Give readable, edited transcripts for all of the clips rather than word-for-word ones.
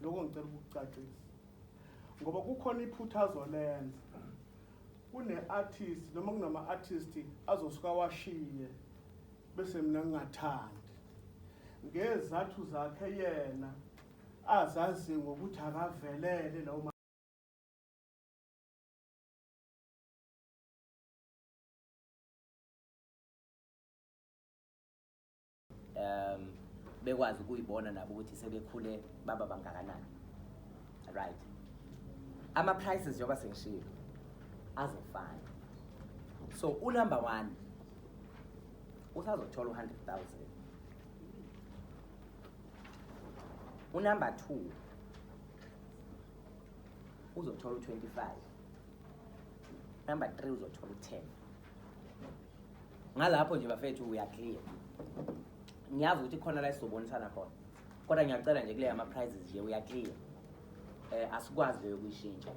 lokho ngicela ukukucacisa ngoba kukhona iphutha azolenza kune-artist noma kunama-artist azosuka washiye bese mina ngingathandi ngezathu zakhe yena azazi ngokuthi akavelele lawo bekwazi ukuyibona nabo ukuthi sebekhule baba bangakanani. Right, ama prices njengoba sengishilo azofana. So number 1 usazothola 100,000. Number 2 uzothola 25. Number 3 uzothola 10. Ngalapho nje bafethu uya clear. Ngiyazi ukuthi khona la sizobonisana khona. Kodwa ngiyacela nje kule ama prizes nje uya clear. Asikwazi leyo kuyishintsha.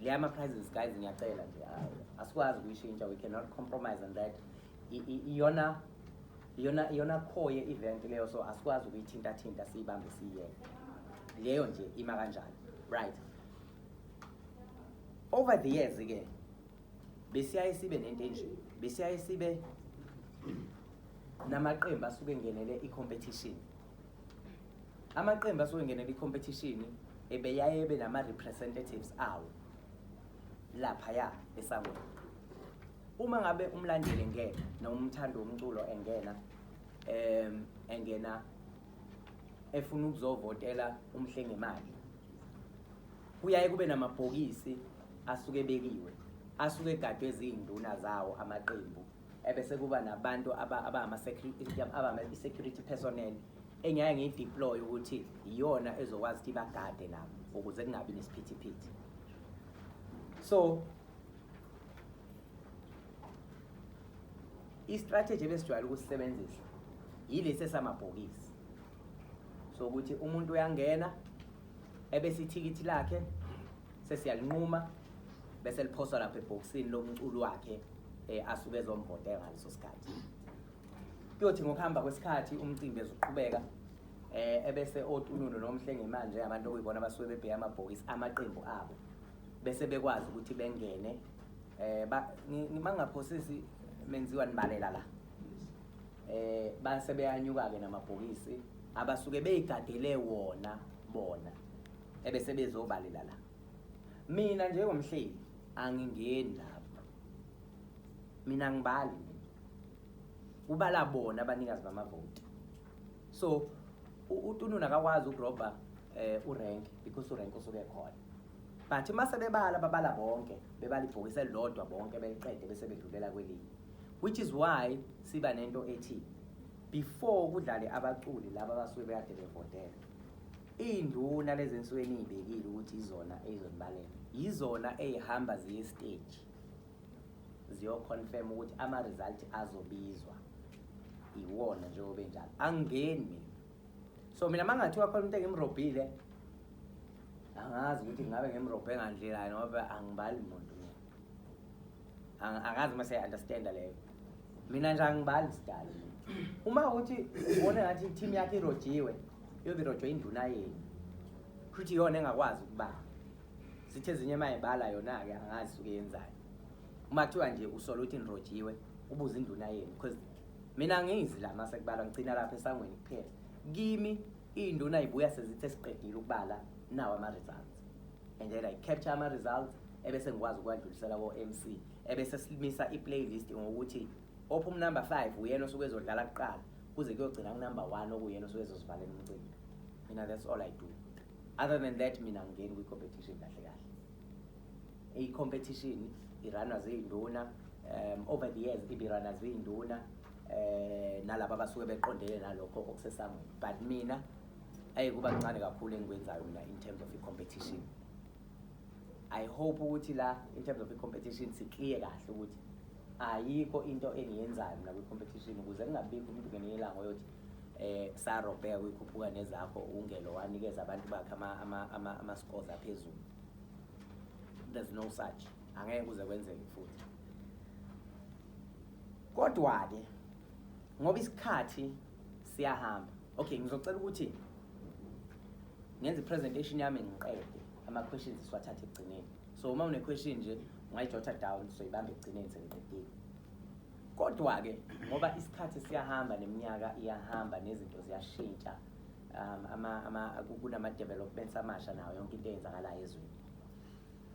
Le ama prizes guys ngiyacela nje asikwazi kuyishintsha. We cannot compromise on that. Iyona core ye event leyo, so asikwazi ukuyithinta siyibambe siye. Leyo nje ima kanjani. Right. Over the years ke besiyaye sibe nento enje. Besiyaye sibe namaqembu asuke ngenele i-competition. Amaqembu asuke ngenele i-competition ebeyaye benama representatives awo lapha ya esangweni. Uma ngabe umlandeli engena noma umthando womculo engena efuna ukuzovotela umhlengemali, kuyaye kube namabhokisi asuke bekiwe, asuke egadwe ezinduna zawo amaqembu, ebese kuba nabantu security personnel engiyaye ngideploy ukuthi iyona ezokwazi ukuthi bagade nabo ukuze kungabi nesiphithiphithi. So i-strategy ebesijwayele ukusebenzisa yilesi esamabhokisi. So ukuthi umuntu uyangena ebese ithikithi lakhe sesiyalinquma bese liphoswa lapha ebhokisini lomculo wakhe asuke ezomvotela ngaleso sikhathi. Kuyothi ngokuhamba kwesikhathi umcimbi ezoqhubeka ebese otununo nomhlenge manje abantu okuyibona basuke bebheka amabhokisi amaqembu abo bese bekwazi ukuthi bengene mangaphosisi menziwa nibalela la base beyanyuka ke namabhokisi abasuke beyigadele wona bona ebese bezobalela la. Mina njengomhleli angingeni lapha, mina ngibali ubala bona abanikazi bamavoti. So utununa akakwazi ukurobha urank because urank usuke khona, but mase bebala babala bonke, bebala ibhokisi elilodwa bonke beliqede bese bedlulela kwelinye, which is why siba nento ethi before kudlale abaculi laba abasuke bekade bevotela, induna lezi ensukwini izibekile ukuthi izona ezonibalela, yizona ezihamba ziye stage ziyo confirm ukuthi ama result azobizwa iwona njengoba enjalo. Angeni so mina mangathiwa khona umuntu engimrobhile angazi ukuthi ngabe ngimrobhe ngandlela ngoba angibali umuntu mina, angazi mase understand leyo. Mina nje angibali sidala. Uma uthi ubone ngathi team yakhe irojiwe yobe irojwe induna yeni futhi yona engakwazi ukubala, sithe ezinye mayibala yona ke angazi uke yenzayo. Uma kuthiwa nje usola ukuthi nirojiwe ubuza induna yeni, because mina ngizi la mase kubala ngicina lapha esangweni kuphela. Kimi induna ibuya sezithe siqedile ukubala nawo ama results, and then I capture ama results ebese ngikwazi ukwadlulisela ko MC, ebese silimisa i-playlist ngokuthi ophum number 5 uyena osuke ezodlala kuqala kuze kuyogcina ku number 1 okuyena osuke ezosivalela umcimbi. Mina that's all I do. Other than that mina ngingeni kwi-competition kahle kahle. I-competition iranwa zinduna over the years ibirana zinduna nalabo abasuke beqondele nalokho okusesangweni, but mina ayikuba kancane kakhulu engikwenzayo mina in terms of i-competition. I hope ukuthi la in terms of i-competition sikliye kahle ukuthi ayikho into engiyenzayo mina kwi-competition ukuze ngingabikho umuntu ngenelanga yothi sarobheka kwikhuphuka nezakho ungelo wanikeza abantu bakhe ama scores aphezulu. There's no such, angeke kuze kwenzeke futhi. Kodwa ke ngoba isikhathi siyahamba, okay ngizocela ukuthi ngenza i-presentation yami ngiqede ama-questions siwathathe ekugcineni. So uma une-question nje ungayijotha down so ibambe ekugcineni seniqedile. Kodwa-ke ngoba isikhathi siyahamba neminyaka iyahamba nezinto ziyashintsha, kunama-developments amasha nawo yonke into eyenzakalayo ezweni.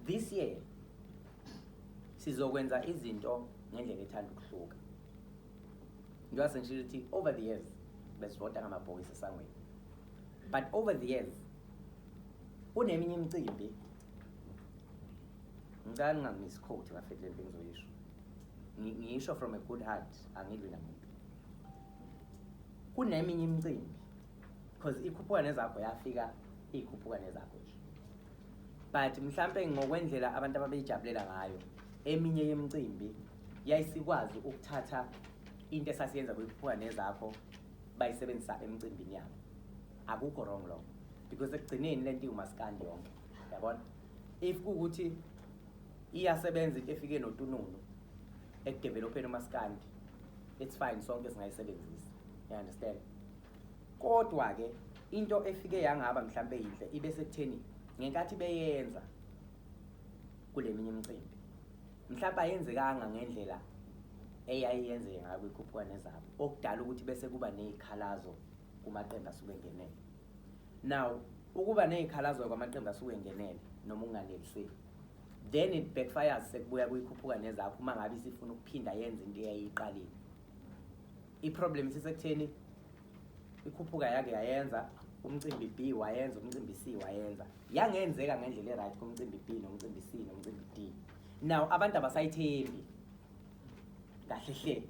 This year sizokwenza izinto ngendlela ethanda ukuhluka. Njengoba sengishilo ukuthi over the years besivota ngamabhokisi esangweni, but over the years kuneminye imicimbi ngicela ngingangimisquote ngafethu lento engizoyisho. Ngisho from a good heart, angilwi namuntu. Kuneminye imicimbi because ikhuphuka nezakho yafika ikhuphuka nezakho nje. But mhlambe ngokwendlela abantu ababeyijabulela ngayo, eminye yemicimbi yayisikwazi ukuthatha into esasiyenza kuyikhuphuka nezakho bayisebenzisa emicimbini yabo. Akukho wrong lo, because ekugcineni lento iwumaskandi yonke. Yabona? If kuukuthi iyasebenza into efike notununu ekudevelopeni umaskandi, it's fine, sonke singayisebenzisa. You understand? Kodwa-ke into efike yangaba mhlambe yinhle ibe sekutheni ngenkathi beyenza kule minye imicimbi mhlawumbe ayenzekanga ngendlela eyayiyenzeka ngayo ikhuphuka nezabo, okudala ukuthi bese kuba nezikhalazo kumaqembu asuke engenele. Now ukuba nezikhalazo kwamaqembu asuke engenele noma unganeliseki, then it backfires sekubuya kuyikhuphuka nezakho uma ngabe isifuna ukuphinda yenze into eyayiqalile. I-problem isisekutheni ikhuphuka yake yayenza umcimbi B wayenza, umcimbi C wayenza, yangenzeka ngendlela e-right kumcimbi B nomcimbi C nomcimbi D. Now abantu abasayithembi kahle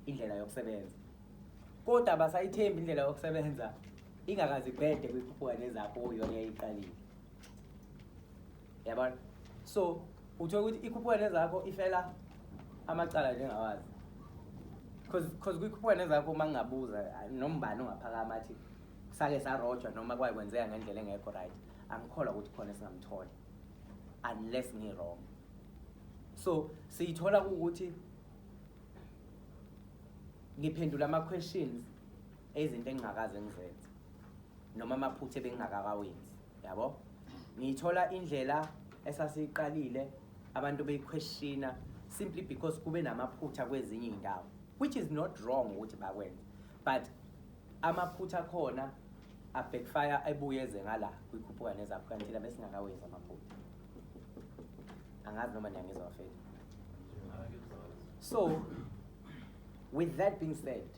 indlela yokusebenza, kodwa abasayithembi indlela yokusebenza ingakazi ibhede kuyikhuphuka nezakho yona yayiqalile. Yabona? So uthola ukuthi ikhuphuka nezakho ifela amacala njengawazi, because kuyikhuphuka nezakho uma ngingabuza nombani ongaphakama athi sake sarojwa noma kwayikwenzeka ngendlela engekho right, angikholwa ukuthi khona singamthola unless ngi-wrong. So siyithola ukuthi ngiphendula ama-questions ezinto engingakaze ngizenze noma amaphutha ebengingakawenzi. Yabo? Ngithola indlela esasiqalile abantu beyiquestiona simply because kube namaphutha kwezinye indawo, which is not wrong ukuthi bakwenze, but amaphutha khona a backfire ebuyeze ngala kuyikhuphuka nezakho kanti la besingakawenzi amaphutha. Angazi noma niyangizwa bafethu. So with that being said,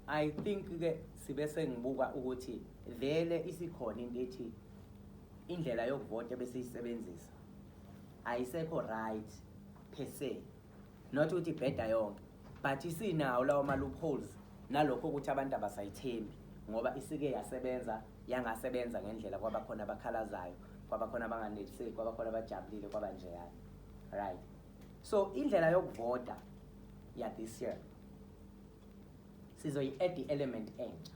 I think ke sibe sengibuka ukuthi vele isikhona into ethi indlela yokuvota bese isebenzisa ayisekho right per se, not ukuthi bheda yonke, but isinawo lawo ma loopholes nalokho ukuthi abantu abasayithembi ngoba isike yasebenza, yangasebenza ngendlela kwabakhona abakhalazayo, kwabakhona abanganeliseki, kwabakhona abajabulile, kwabanje yani. Right? So indlela yokuvota ya this year sizoyi-add i-element entsha.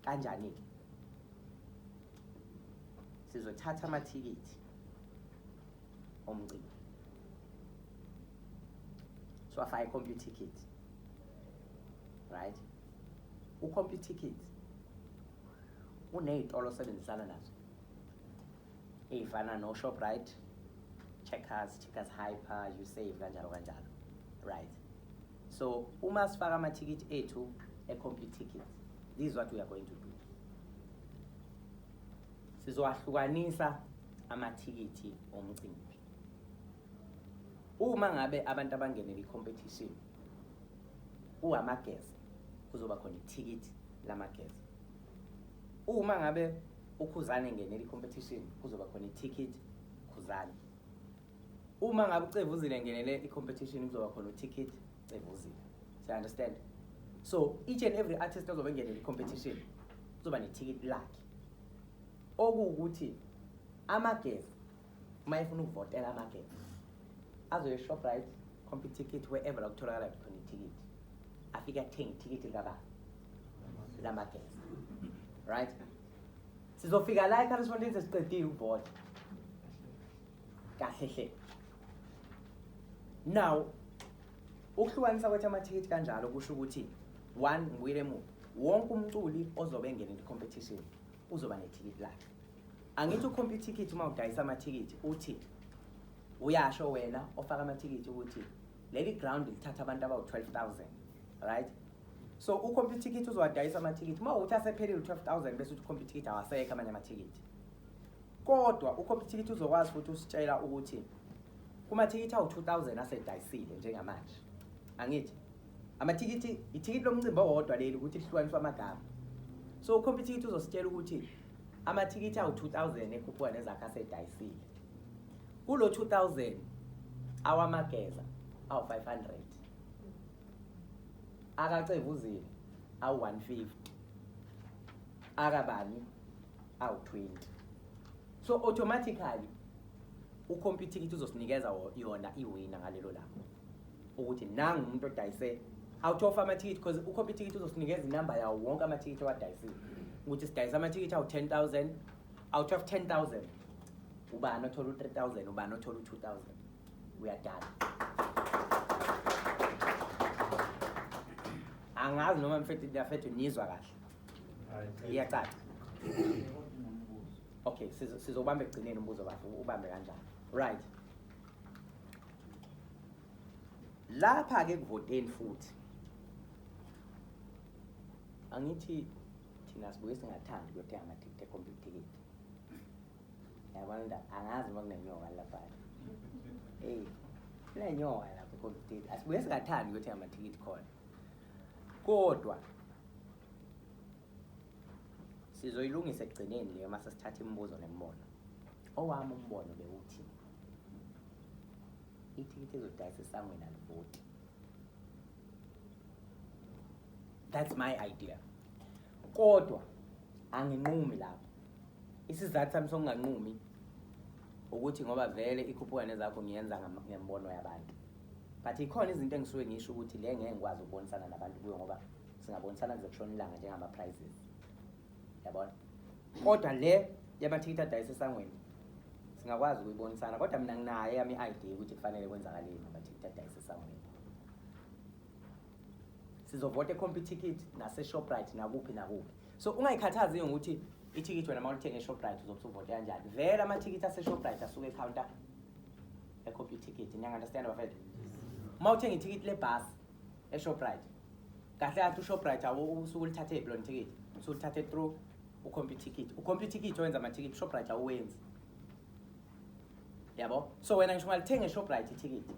Kanjani ke? Sizothatha amathikithi omcimbi, so afake i-complete ticket. Right? U-complete ticket uney'tolo osebenzisana nazo ey'fana no-Shoprite, Checkers Hyper, USave kanjalo kanjalo. Right? So uma sifaka amathikithi ethu e-complete ticket, this is what we are going to do. Sizoahlukanisa amathikithi omcimbi. Uma ngabe abantu abangenele i-competition uhamagesi, kuzoba khona ithikithi lamagesi. Uma ngabe ukhuzane ngenele i-competition kuzoba khona ithikithi khuzane. Uma ngabe ucevuzile ngenele i-competition kuzoba khona ithikithi cevuzile. You understand? So each and every artist ozobe ngenele i-competition kuzoba nethikithi lakhe. Okuwukuthi amagesi uma efuna ukuvotela amagesi azoye Shoprite, complete ticket, wherever la kutholakala khona ithikithi, afike athenga ithikithi likaba lamagesi. Right? Sizofika la ecorrespondence siqedile ukuvota kahle. Now ukuhlukanisa kwethu amathikithi kanjalo kusho ukuthi one, ngibuyele emuva, wonke umculi ozobe engena competition uzoba nethikithi lakhe. Angithi ucompete ticket uma udayisa amathikithi uthi uyasho wena ofaka amathikithi ukuthi leli ground lithatha abantu abawu 12,000, right? So ucompete ticket uzowadayisa amathikithi uma uthi asephelile 12,000 bese uthi compete ticket awasekho amanye amathikithi. Kodwa ucompete ticket uzokwazi futhi usitshela ukuthi kumathikithi awu 2,000 asedayisile njengamanje. Angithi amathikithi ithikithi lomcimbi owodwa leli ukuthi lihlukaniswa amagama. So ucompete ticket uzositshela ukuthi amathikithi awu 2,000 ekhuphuka Nezakho asedayisile. Kulo 2,000 awamageza awu 500. Akacevuzile awu 150. Akabani awu 20. So automatically ucompete ticket uzosinikeza yona iwina ngalelo lapho. Ukuthi nangu umuntu odayise out of amathikithi because ucompete ticket uzosinikeza inamba yawo wonke amathikithi awadayisile. Ukuthi sidayisa amathikithi awu 10,000 out of 10,000 ubani othola u3,000 ubani othola u2,000 uyadala. Angazi noma mfethu nizwa kahle. Iyacaca. Okay, sizobamba egcineni umbuzo wakho ubambe kanjani. Right. Lapha ke kuvoteni futhi. Angithi thina sibuye singathandi ukuthenga amathikithi ecompete ticket. Yabona angazi uma kunenyoka lapha. Kunenyoka lapha ecompete ticket. Asibuye singathandi ukuthenga amathikithi khona. Kodwa sizoyilungisa egcineni leyo mase sithatha imibuzo nemibono. Owami umbono bewuthi ithikithi ezodayisa esangweni alivoti. That's my idea. Kodwa anginqumi lapho. Isizathu sami sokunganqumi ukuthi ngoba vele ikhuphuka Nezakho ngiyenza ngembono yabantu. But ikhona izinto engisuke ngisho ukuthi le ngeke ngikwazi ukubonisana nabantu kuyo ngoba singabonisana kuze kushona ilanga njengama prizes. Yabona? Kodwa le yamathikithi adayisa esangweni singakwazi ukuyibonisana kodwa mina nginayo yami idea ukuthi kufanele kwenzakaleni ngamathikithi adayisa esangweni. Sizovota ecompete ticket nase Shoprite nakuphi nakuphi. So ungayikhathazi ngokuthi ithikithi wena mawulithenga eShoprite uzokuvota kanjani. Vele amathikithi ase Shoprite asuke ecounter ecompete ticket. Niya understand bafethu? Mawuthenga ithikithi lebus eShoprite. Kahle kahle uShoprite usuku lithathe iblo ticket. Usuku lithathe through ucompete ticket. Ucompete ticket wenza amathikithi Shoprite awenzi. Yabo? So wena ngisho ngalithenga eShoprite ithikithi.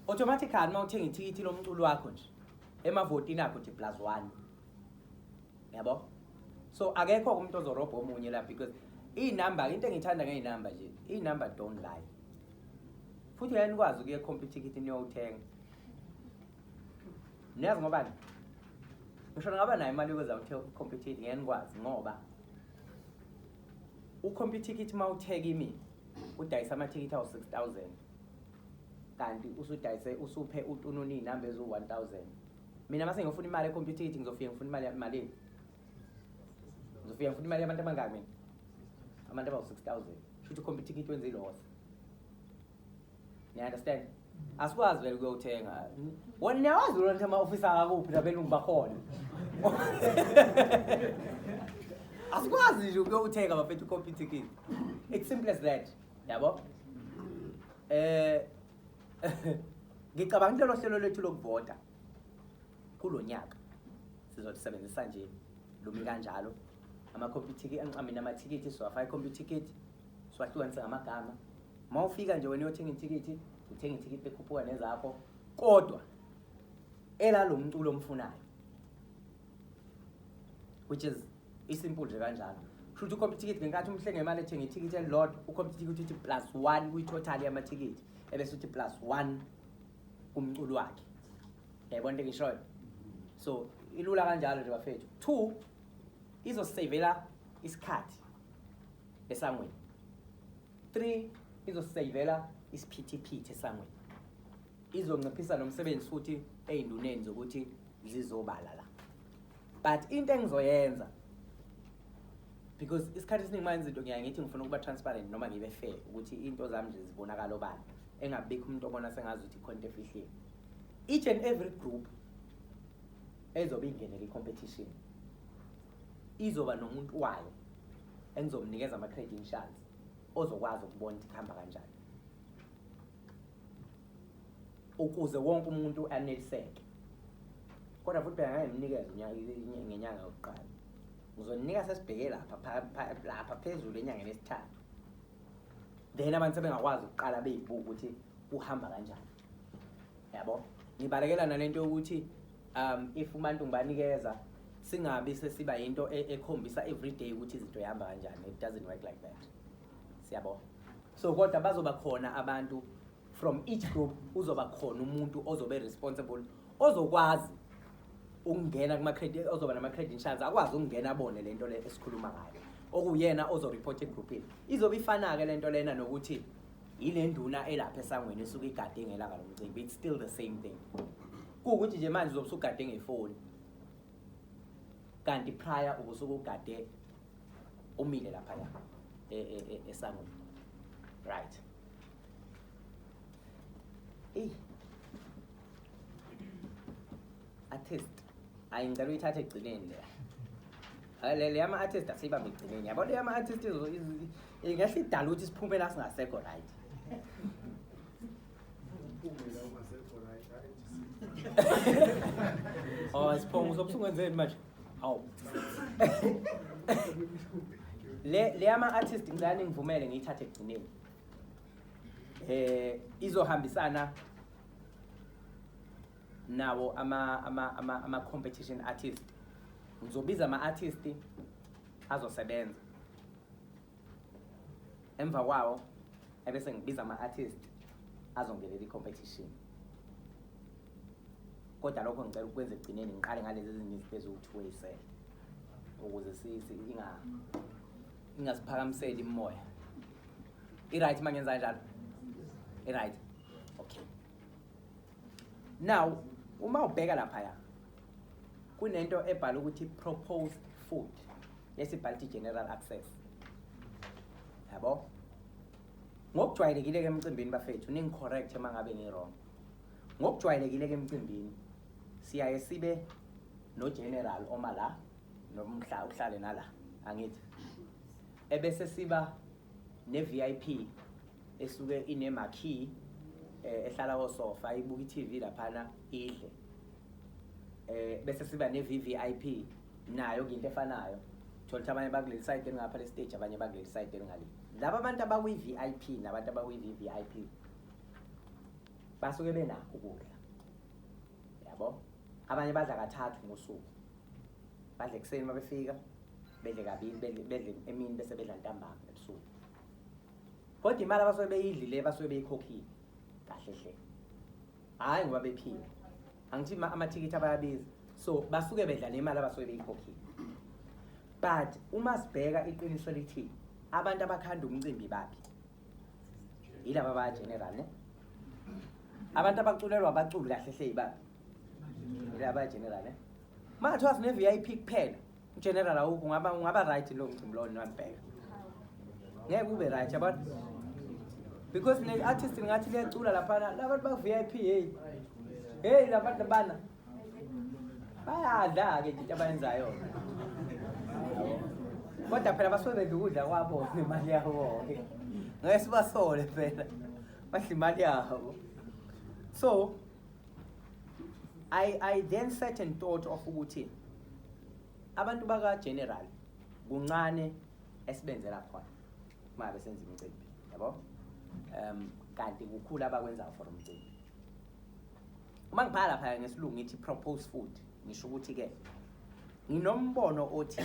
Automatically mawuthenga ithikithi lomculo wakho nje emavotini akho uthi +1. Yabo? So akekho umuntu ozorobha omunye la because inamba into engithanda ngeinamba nje, inamba don't lie. Futhi uyanikwazi ukuye compete ticket niyothenga. Niyazi ngobani? Ngisho ngaba nayo imali yokuza compete ngiyanikwazi ngoba ucompete ticket mawutheka imi udayisa amathikithi awu 6,000 kanti usudayise usuphe utununi inamba ezu 1,000. Mina mase ngifuna imali ecompete ticket ngizofika ngifuna imali yamalini. Ngizofika ngifuna imali yabantu abangaki mina? Abantu abawu 6,000. Shuthi compete ticket wenza iloss. You understand? Asikwazi vele ukuyothenga. Wona niyawazi ukuthi ama-officer akuphi labelungu bakhona. Asikwazi nje ukuyothenga bafethu compete ticket. It's simple as that. Yabo? Ngicabanga lo hlelo lethu lokuvota kulonyaka sizosebenzisa nje lumi kanjalo ama-compete ticket amathikithi siwafaka i-compete ticket siwahlukanisa ngamagama. Mawufika nje wena uyothenga ithikithi uthenga ithikithi ekhuphuka Nezakho kodwa elalo umculo omfunayo, which is isimple nje kanjalo. Shuthi ucompete ticket ngenkathi umhlenge imali ethenga ithikithi elilodwa ucompete ticket uthi +1 kwi-total yamathikithi ebese uthi +1 kumculo wakhe. Yayibona into engishoyo? So ilula kanjalo nje bafethu. 2 izosavela isikhathi esangweni. 3 izosavela isiphithiphithi esangweni. Izonciphisa nomsebenzi futhi ey'nduneni zokuthi zizobala la. But into engizoyenza because isikhathi esiningi manje izinto ngiyaye ngithi ngifuna ukuba transparent noma ngibe fair ukuthi into zami nje zibonakala obala engabikho umuntu obona sengazi ukuthi ikhona into efihlile. Each and every group ezobe ingenele i-competition izoba nomuntu wayo engizomnikeza ama-credentials ozokwazi ukubona ukuthi kuhamba kanjani ukuze wonke umuntu aneliseke. Kodwa futhi ngingayimnikeza ngenyanga yokuqala. Ngizonika sesibheke lapha phezulu enyangeni yesithathu. Then abantu sebengakwazi ukuqala beyibuka ukuthi kuhamba kanjani. Yabo? Ngibalekela nalento ukuthi if umuntu ngibanikeza singabi sesiba into ekhombisa every day ukuthi izinto yahamba kanjani. It doesn't work like that. Siyabo? So kodwa bazoba khona abantu from each group uzoba khona umuntu ozobe responsible ozokwazi ukungena kuma-credit ozoba nama-credentials akwazi ukungena abone lento le esikhuluma ngayo okuyena ozoreport egroupini. Izobe ifana-ke lento lena nokuthi ile nduna elapha esangweni esuke igade ngelanga lomcimbi. It's still the same thing. Kuwukuthi nje manje uzobe usugade ngefoni kanti prior ubusuke ugade umile laphaya esangweni. Right. Artist ayingicela uyithathe egcineni le le ama-artist asibambe egcineni yabo le ama-artist ingahle idala ukuthi siphumela singasekho right. Oh siphongo sobusungenzeni manje hawu le ama-artist ngicela ngivumele ngiyithathe egcineni izohambisana nawo ama competition artist. Ngizobiza ama-artist azosebenza emva kwawo ebese ngibiza ama-artist azongelela i-competition. Kodwa lokho ngicela ukwenza egcineni ngiqale ngalezi ezinye iziphezulu uyisela ukuze ingasiphakamiseli imoya. I-right mangenza njalo? I-right. Okay. Now uma ubheka laphaya kunento ebhala ukuthi proposed food yesibhala ukuthi general access. Yabo? Ngokujwayelekile ke emcimbini bafethu ningicorrect uma ngabe ngirong. Ngokujwayelekile ke emcimbini siyaye sibe no general oma la nomhla uhlale nala angithi. Ebese siba ne VIP esuke ine marquee ehlala ko sofa ibuka iTV laphana idle. Bese siba ne VVIP nayo into efanayo. Thola abanye bakuleli side ngapha le stage abanye bakuleli side ngale. Laba abantu abakwi VIP nabantu abakwi VVIP basuke benakho ukudla. Yabo? Abanye badla kathathu ngosuku. Badla ekseni mabefika, bedle kabili, bedle emini bese bedla ntambama ebusuku. Kodwa imali abasuke beyidlile basuke beyikhokhile. Kahle hle. Hayi ngoba bephila. Angithi ama-ticket abayabiza. So basuke bedla nemali abasuke beyikhokhile. But uma sibheka iqiniso lithi abantu abakhanda umcimbi baphi? Yilaba ba general ne? Abantu abaculelwa abaculi kahle hle ibaphi? Yilaba general ne? Manje wathi ne VIP kuphela. General awukho ungaba right lo mcimbi lo nibheka. Ngeke kube right yabona? Because ne artist ngathi liyacula laphana labantu ba VIP hey labantu bana bayadla ke into abayenzayo. Kodwa phela basuke bedukudla kwabo nemali yabo. Ngeke sibasole phela. Badla imali yabo. So I then set and thought of ukuthi abantu baka general kuncane esibenzela khona uma besenza imicimbi yabo. Kanti kukhulu abakwenzayo for umcimbi. Uma ngibhala lapha ngesilungu ngithi propose food ngisho ukuthi ke nginombono othi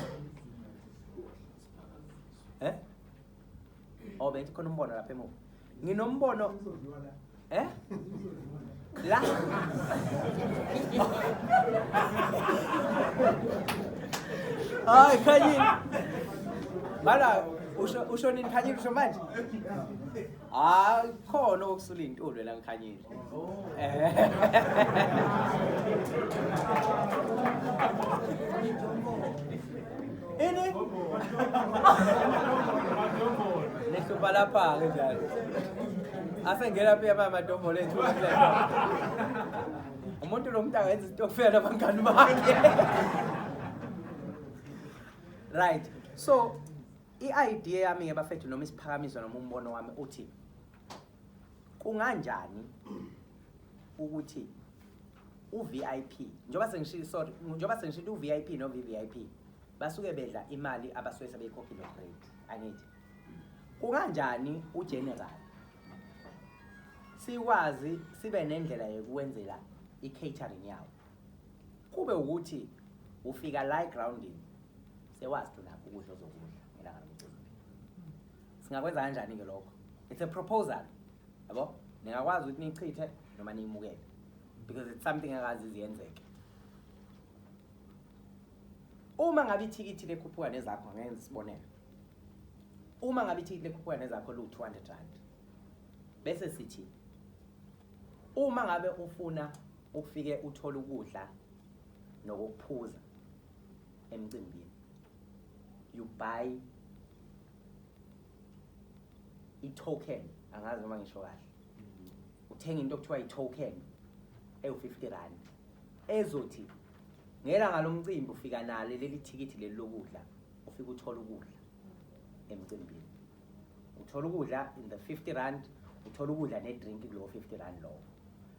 bese khona umbono lapha emuva. Nginombono la Ay khanyini bala usho nini khanyini usho manje khona okusula intolo la ngikhanyile ini nesho lapha ke njalo asengena phe amadombolo ethu Umuntu lo muntu ayenza isitokufela abangani bakhe. Right. So i-idea yami ngebafethu noma isiphakamiso noma umbono wami uthi kunganjani ukuthi u-VIP njoba sengishilo u-VIP no VVIP basuke bedla imali abasuke sebeyikhokhile grade angithi kunganjani ugeneral sikwazi sibe nendlela yokuwenzela i-catering yawo kube ukuthi ufika la groundini sewazi tunakho ukudla ozokudla ngelanga lomcimbi singakwenza kanjani ke lokho it's a proposal yabo ningakwazi ukuthi nichithe noma niyimukele because it's something akazi iziyenzeke uma ngabe ithikithi lekhuphuka nezakho ngenza isibonelo uma ngabe ithikithi lekhuphuka nezakho lu 200 rand bese sithi uma ngabe ufuna ufike uthola ukudla nokuphuza emcimbini you buy i-token angazi noma ngisho kahle uthenga into okuthiwa i-token ewu-50 rand ezothi ngelanga lomcimbi ufika nalo leli thikithi leli lokudla ufika uthola ukudla emcimbini uthola ukudla in the 50 rand uthola ukudla nedrink kulowo 50 rand lowo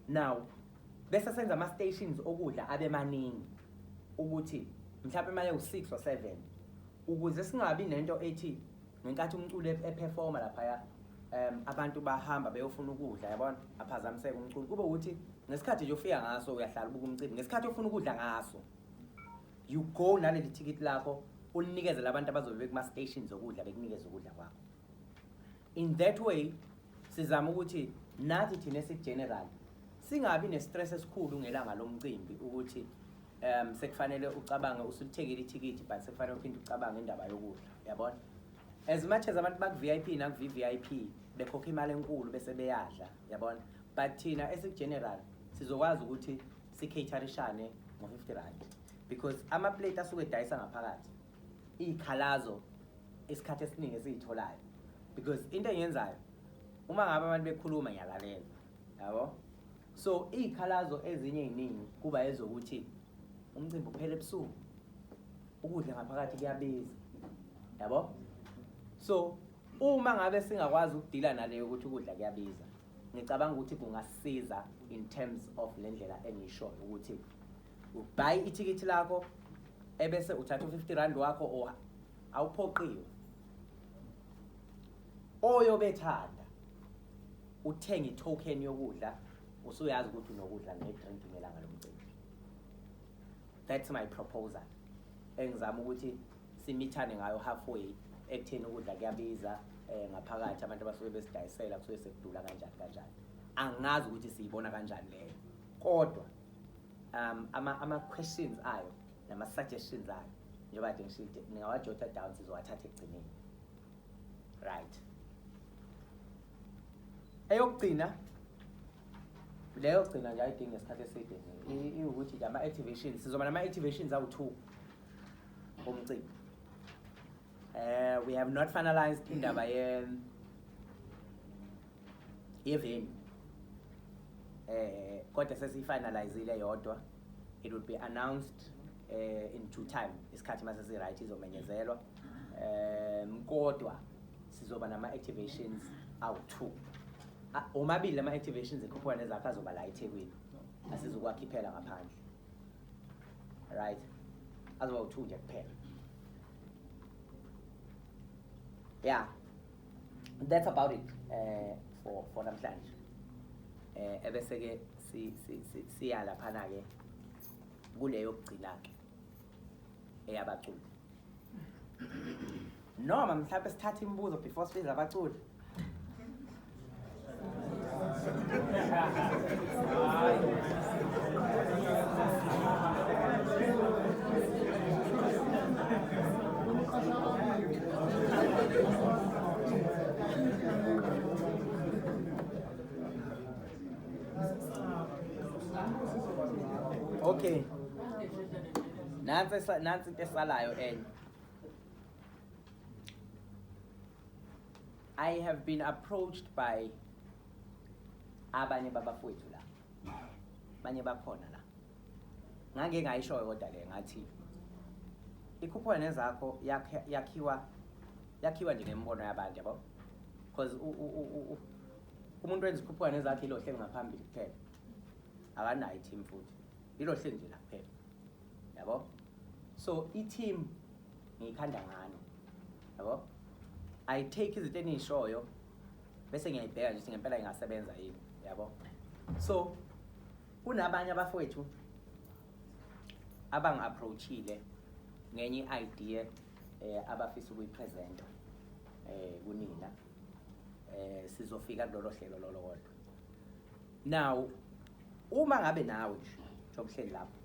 now bese senza ama-stations okudla abe maningi ukuthi mhlawumbe manje u-6 or 7 ukuze singabi nento ethi ngenkathi umculo eperforma laphaya abantu bahamba beyofuna ukudla yabona aphazamiseke umculo kube ukuthi ngesikhathi nje ufika ngaso uyahlala ubuka umcimbi ngesikhathi ufuna ukudla ngaso you go naleli ticket lakho uninikeze abantu abazobe kuma stations okudla bekunikeza ukudla kwakho in that way sizama ukuthi nathi thina esigeneral singabi ne-stress esikhulu ngelanga lomcimbi ukuthi sekufanele ucabange usulithekile ithikithi but sekufanele uphinde ucabange indaba yokudla yabona as much as abantu baku-VIP naku-VVIP bekhokha imali enkulu bese beyadla yabona but thina esigeneral sizokwazi ukuthi sikhaterishane ngo-50 rand because ama-plate asuke edayisa ngaphakathi iy'khalazo isikhathi esiningi esiyitholayo because into engiyenzayo uma ngabe abantu bekhuluma ngiyalalela yabo so iy'khalazo ezinye ey'ningi kuba ezokuthi umcimbi uphele ebusuku ukudla ngaphakathi kuyabiza yabo so uma ngabe singakwazi ukudila naleyo ukuthi ukudla kuyabiza ngicabanga ukuthi kungasiza in terms of le ndlela engisho ukuthi ubuy ithikithi lakho ebese uthatha u50 rand wakho or awuphoqiwe oyobethanda uthenga itoken yokudla usuyazi ukuthi unokudla nedrink ngelanga lomcimbi that's my proposal engizama ukuthi simithane ngayo halfway ekutheni ukudla kuyabiza ngaphakathi abantu abasuke besidayisela kusuke sekudula kanjani angazi ukuthi siyibona kanjani leyo kodwa ama questions ayo nama suggestions ayo njengoba nje ngishilo ningawajota down sizowathatha ekugcineni right eyokugcina leyo gcina nje ayidinga isikhathi eside ukuthi ama activations sizoba nama activations awu2 omcimbi we have not finalized indaba yevenue kodwa sesifinalizile yodwa it will be announced in due time isikhathi mase si right izomenyezelwa kodwa sizoba nama activations awu2 omabili ama activations ekhuphuka nezakho azoba la eThekwini asizokwaKhuphela ngaphandle right azoba u2 nje kuphela yeah that's about it for namhlanje ebese ke siya laphana ke kuleyo kugcina ke eyabaculi noma mhlawumbe sithatha imibuzo before sibiza abaculi okay nansi into esalayo enye I have been approached by abanye babafowethu la abanye bakhona la ngake ngayishoyo kodwa le ngathi ikhuphula nezakho yakhiwa nje ngembono yabantu yabo, because umuntu wenza ikhuphula nezakho ilo hlelo ngaphambili kuphela, akanayo i-team futhi ilo hlelo nje la kuphela yabo. So i-team ngiyikhanda ngani yabo, I take izinto eniyishoyo bese ngiyayibheka nje ngempela ingasebenza yini yabo. So kunabanye abafowethu abang-approachile ngenye idea abafisa ukuyipresenta kunina, sizofika kulolo hlelo lolo kodwa. Now uma ngabe nawe njobuhleli lapho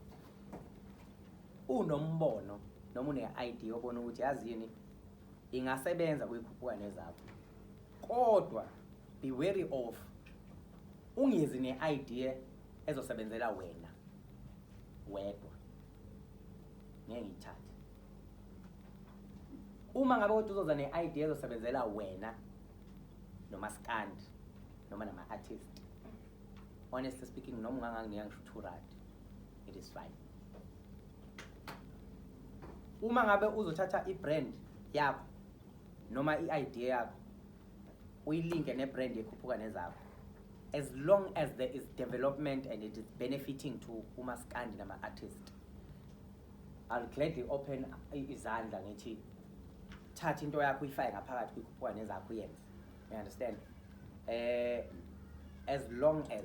unombono noma une-idea obona ukuthi yazi yini ingasebenza kuyikhuphula nezakho, kodwa be wary of ungezi ne-idea ezosebenzela wena wedwa, ngeke ngiyithathe. Uma ngabe kodwa uzoza ne-idea ezosebenzela wena noma skandi noma nama-artist, honestly speaking noma unganganginika ngisho 2 rand, it is fine. Uma ngabe uzothatha i-brand yakho noma i-idea yakho uyilinke ne-brand yekhuphuka nezakho, as long as there is development and it is benefiting to umaskandi nama-artist, I'll gladly open izandla ngithi thatha into yakho uyifake ngaphakathi kwikhuphuka nezakho uyenze. You understand? As long as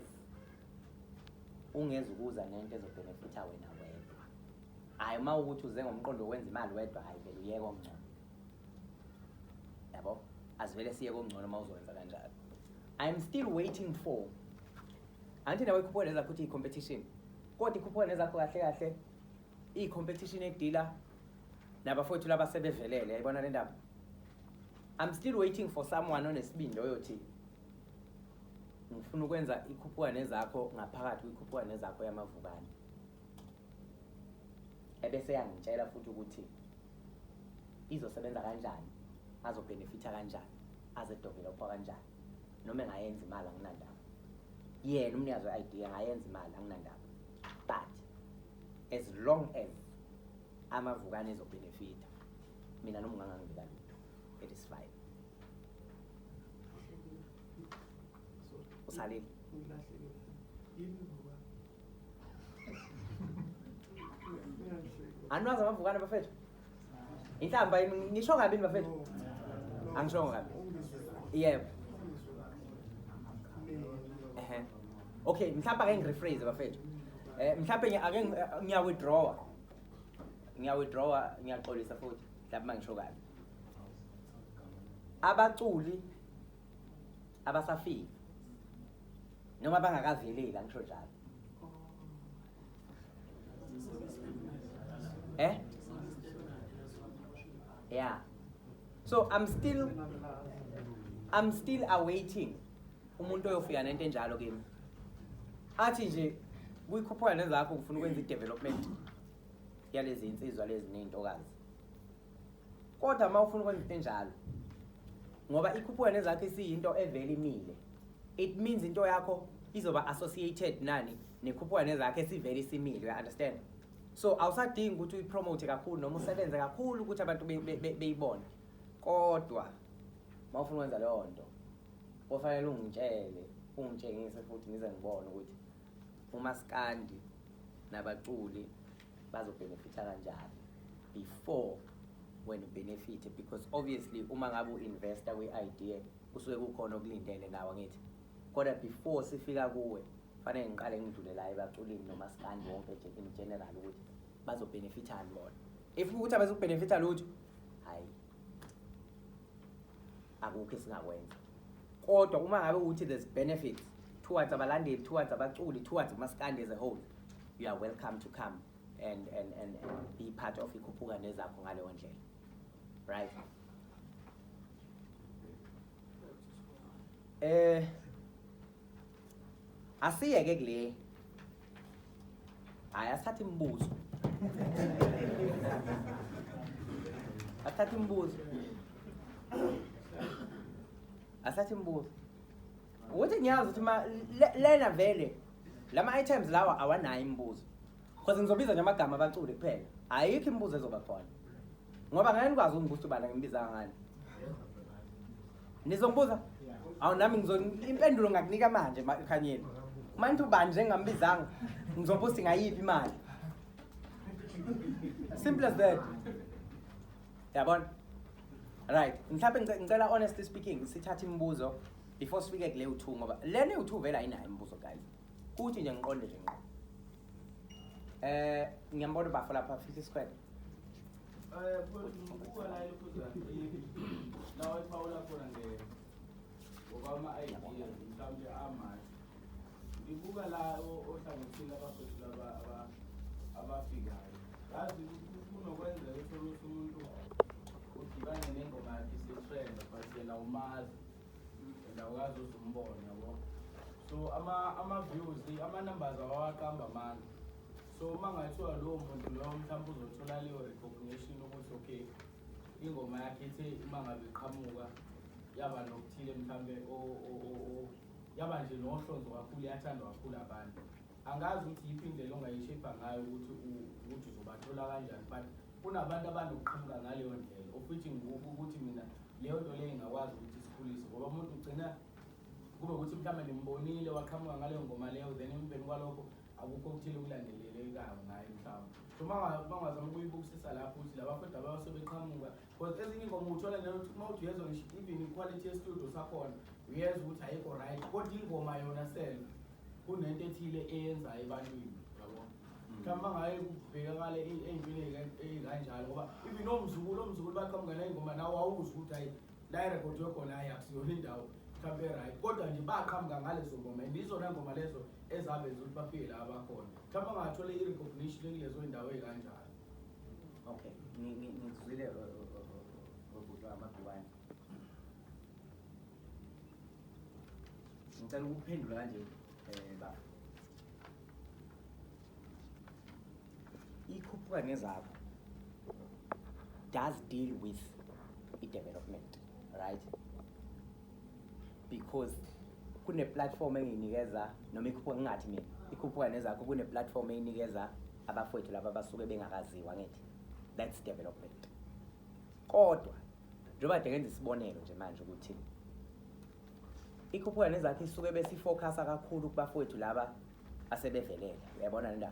ungeza ukuza nento ezobenefita wena wedwa, hayi uma ukuthi uze ngomqondo wokwenza imali wedwa, hayi vele uyeke okungcono yabo, asivele siye okungcono uma uzowenza kanjalo. I'm still waiting for anti nawe ikhuphula nezakho ukuthi i-competition, kodwa ikhuphula nezakho kahle kahle i-competition edila nabafowethu laba sebevelele, yayibona le ndaba. I'm still waiting for someone onesibindi oyothi ngifuna ukwenza ikhuphula nezakho ngaphakathi kwikhuphula nezakho yamavukane, ebese yangitshela futhi ukuthi izosebenza kanjani, azobenefita kanjani, azedevelopa kanjani, noma engayenza imali anginandaba. Yena umnikazi we-idea ngayenza imali anginandaba, but as long as amavukane ezobenefita mina noma ungangangibika lutho, it is fine. Usalile anwazi amavukane bafethu, inhlamba nisho kabi bafethu, angisho kabi. Yebo. Okay, mhlawumbe ake ngirephrase bafethu. Mhlawumbe ake ngiya-withdrawa ngiyaxolisa futhi mhlawumbe mangisho kabi. Abaculi abasafika noma bangakaveleli angisho njalo. Yeah. So I'm still awaiting umuntu oyofika nento enjalo kimi. Athi nje kuyikhuphula nezakho ufuna ukwenza i-development yalezi insizwa lezi nezintokazi. Kodwa uma ufuna ukwenza into enjalo, ngoba ikhuphula nezakho isiyinto evele imile, it means into yakho izoba associated nani nekhuphula nezakho esivele isimile, you understand? So awusadingi ukuthi uyipromote kakhulu noma usebenze kakhulu ukuthi abantu beyibone. Kodwa uma ufuna ukwenza leyo nto, kufanele ungitshengise futhi ngize ngibone ukuthi umaskandi nabaculi bazobenefita kanjani before when you benefit, because obviously uma ngabe u-investor kwi-idea usuke kukhona okulindele nawe ngithi. Kodwa before sifika kuwe fanele ngiqale ngidlule la ebaculini nomaskandi wonke in general ukuthi bazobenefitani bona. If ukuthi abazobenefita lutho, hayi akukho esingakwenza. Kodwa uma ngabe ukuthi there's benefits towards abalandeli, towards abaculi, towards umaskandi as a whole, you are welcome to come and be part of ikhuphuka nezakho ngaleyo ndlela, right? Asiyeke kule, hayi asithathe imibuzo. Asithathe imibuzo. Ukuthi ngiyazi ukuthi lena vele lama items lawa awanayo imibuzo. Because ngizobiza nje amagama abaculi kuphela. Ayikho imibuzo ezoba khona. Ngoba ngeke nikwazi ukungibuza ubani ngimbiza ngani. Nizongibuza? Awu nami impendulo ngakunika manje ekhanyeni. Manje ubani nje ngambizanga ngizobuza ngayiphi imali. Simple as that. Yabona? Right. Mhlawumbe ngicela honestly speaking sithatha imibuzo before sifike kule u2 ngoba lena u2 vela ayinayo imibuzo guys. Kuthi nje ngiqonde nje ngqo. Ngiyambona bafo lapha 50 square. Buka la ilokuza nawe phawula khona ngoba ama-idea mhlawumbe amahle. Ngibuka la ohlangothini abafethu laba abafikayo. Yazi kunokwenza ukuthi umuntu udibane nengoma yakhe ise-trend but yena umazi and awukazi uzumbona yabo. So ama-views ama-numbers awaqamba manje. So uma ngathiwa lowo muntu loyo mhlawumbe uzothola leyo recognition ukuthi okay ingoma yakhe ithe uma ngabe iqhamuka yaba nokuthile mhlawumbe yaba nje nohlonzo kakhulu yathandwa kakhulu abantu. Angazi ukuthi yiphi indlela ongayishape ngayo ukuthi uzobathola kanjani but kunabantu abanokuqhamuka ngaleyo ndlela ofuthi ngoku ukuthi mina leyo nto leyo ingakwazi ukuthi sikhulise ngoba umuntu ugcina kube ukuthi mhlawumbe nimbonile waqhamuka ngaleyo ngoma leyo then emveni kwalokho akukho okuthile okulandelelekayo ngayo mhlawumbe. So mangazama ukuyibukisisa lapho ukuthi labafethu abasebeqhamuka because ezinye ingoma uthola ukuthi uma uthi uyezwa even iquality yestudio sakhona uyezwa ukuthi ayikho right kodwa ingoma yona self kunento ethile eyenzayo ebantwini yabo. Mhlawumbe ngaye kubhekakale ey'ntweni ey'kanjalo ngoba even omzukulu baqhamuka ney'ngoma nawo awuzwa ukuthi hayi la irekhodi khona hayi akusiyona indawo mhlawumbe right kodwa nje baqhamuka ngalezo ngoma and izona ngoma lezo ezabenza ukuthi bafike la abakhona. Mhlawumbe angathole i-recognition kulezo y'ndawo ey'kanjalo. Okay, ngizwile ubudla amabhiwane. Ngicela ukuphendula kanje baba. Ikhuphuka Nezakho does deal with i-development, right? Because kune platform enginikeza noma ikhuphuka ngingathi mina ikhuphuka Nezakho kune platform eyinikeza abafowethu laba basuke bengakaziwa ngithi that's development. Kodwa njengoba ngenza isibonelo nje manje ukuthi ikhuphuka Nezakho isuke besifocus kakhulu kubafowethu laba asebevelele uyabona nda.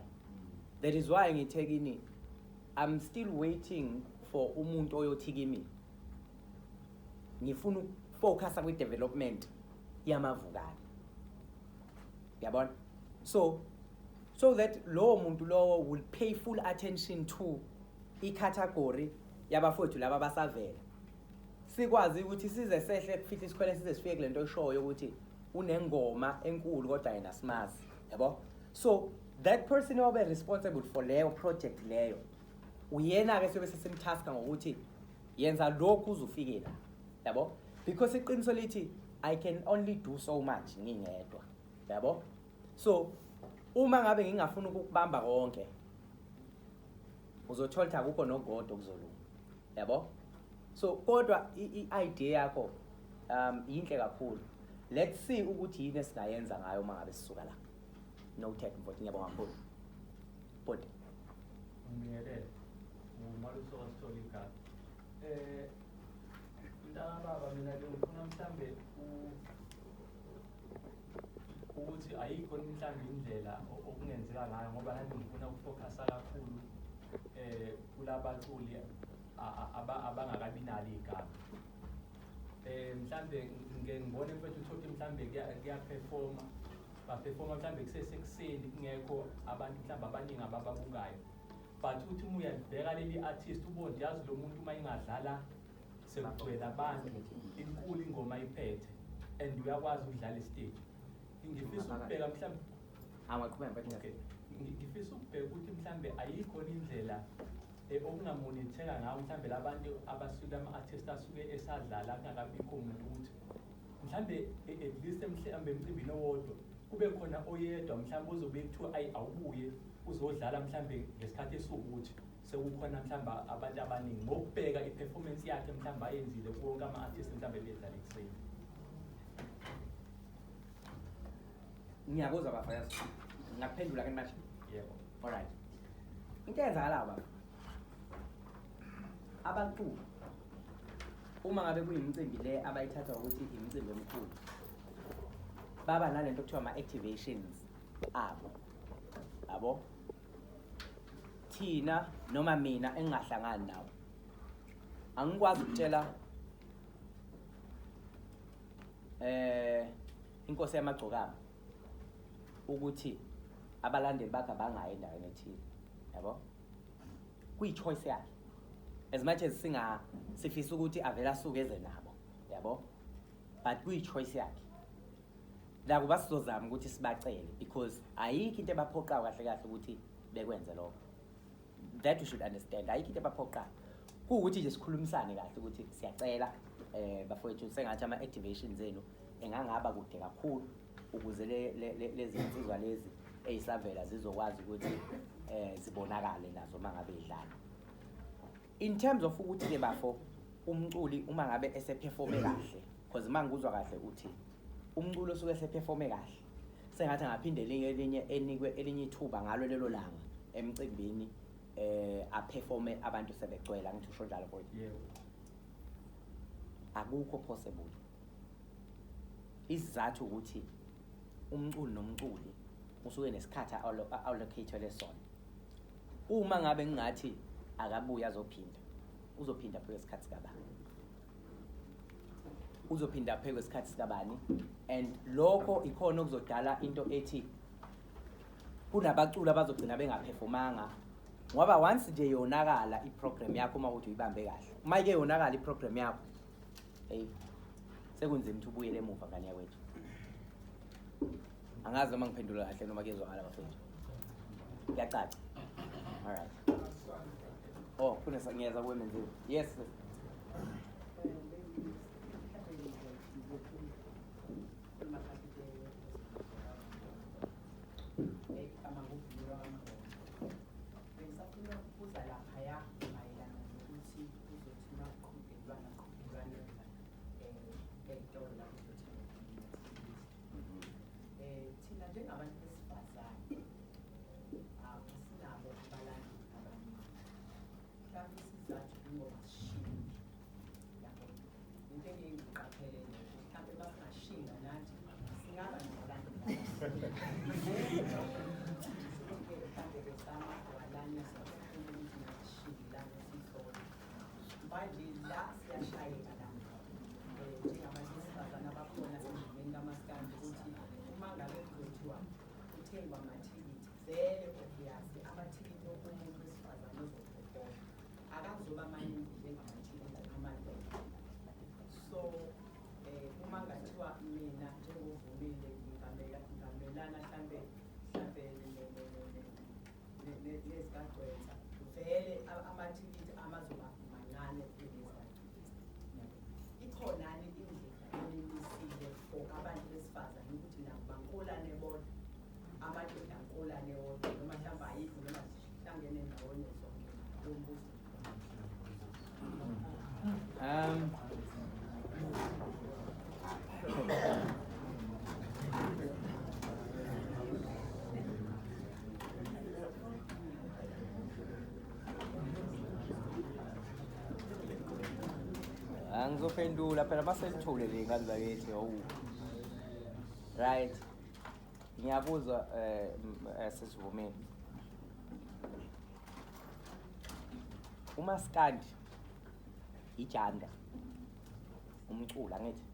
That is why ngithekini I'm still waiting for umuntu oyothi kimi ngifuna ukufocus kwi development yamavukane yabona. So that lowo muntu lowo will pay full attention to i-category yabafowethu laba basavela sikwazi ukuthi size sehle kufihle isikhwele size sifike kule nto eshoyo ukuthi unengoma enkulu kodwa yena simazi yabo. So that person who is responsible for leyo project leyo uyena ke sobe sesimtaska ngokuthi yenza lokhu uzufike la yabo because iqiniso lithi I can only do so much ngingedwa yabo. So uma ngabe ngingafuna ukubamba konke uzothola ukuthi akukho nogodo kuzolunga yabo. So kodwa i-idea yakho yinhle kakhulu. Let's see ukuthi yini esingayenza ngayo uma ngabe sisuka la. Noted mfowethu ngiyabonga kakhulu. Bodi. Ngiyelele. Umaluso wasitolika. Mntana baba mina ngifuna mhlambe ukuthi ayikho mhlambe indlela okungenzeka ngayo ngoba nami ngifuna ukufocus kakhulu kulabaculi abangakabi nalo igama. Mhlambe ngibone mfethu uThothi mhlambe kuyaperforma baperforma mhlambe kusesekuseni kungekho abantu mhlambe abaningi abababukayo but uthi uma uyabheka leli artist ubone yazi lo muntu uma ingadlala sekugcwele abantu inkulu ingoma iphethe and uyakwazi ukudlala istage. Ngifisa ukubheka mhlambe Angaqhubeka mfethu. Okay, ngifisa ukubheka ukuthi mhlambe ayikho indlela okungamonitheka ngayo mhlambe labantu abasuka ama-artist asuke esadlala kungakabikho umuntu ukuthi mhlambe at least mhlambe emcimbini owodwa kube khona oyedwa mhlambe ozobe kuthiwa ayi awubuye uzodlala mhlambe ngesikhathi esiwukuthi sekukhona mhlambe abantu abaningi ngokubheka i-performance yakhe mhlambe ayenzile kuwonke ama-artist mhlambe bedlala ekuseni. Ngiyakuzwa bafana. Ngaphendula ke manje. Yebo. Alright. into eyenzakalayo baba abaculi uma ngabe kuyimicimbi le abayithatha ukuthi imicimbi emkhulu baba nalento kuthiwa ama-activations abo yabo thina noma mina engingahlangani nawo angikwazi ukutshela inkosi yamagcokama ukuthi abalandeli bakhe abangayi endaweni ethile yabo kuyi-choice yakhe as much as sifisa ukuthi avela asuke eze nabo yabo but kuyi-choice yakhe la kuba sizozama ukuthi sibacele because ayikho into ebaphoqayo kahle kahle ukuthi bekwenze lokho that we should understand ayikho into ebaphoqayo kuwukuthi nje sikhulumisane kahle ukuthi siyacela bafowethu sengathi ama-activations enu engangaba kude kakhulu ukuze lezi nsizwa lezi eyisavela zizokwazi ukuthi zibonakale nazo uma ngabe idlala in terms of ukuthi-ke bafo umculi uma ngabe eseperforme kahle because uma ngikuzwa kahle uthi umculo osuke eseperforme kahle sengathi angaphinde elinye ithuba ngalo lelo langa emcimbini aperforme abantu sebegcwele angithi usho njalo mfowethu yebo akukho possible isizathu ukuthi umculi nomculi usuke nesikhathi allocated sona uma ngabe ngingathi akabuya uzophinda phela isikhathi sikabani uzophinda phela isikhathi sikabani and lokho ikhona okuzodala into ethi kunabaculi abazogcina bengaperformanga ngoba once nje yonakala iprogram yakho uma uthi uyibambe kahle uma ike yonakala iprogram yakho hey sekunzima ukuthi ubuyele emuva ngani yakwethu angazi noma ngiphendula kahle noma kezwakala bafethu kuyacaca all right oh ngiyeza kuwemenziwe yes sir. Angizophendula phela maselithule le ngane bakithi right ngiyabuza sesivumeni umaskandi ijanda umcula ngithi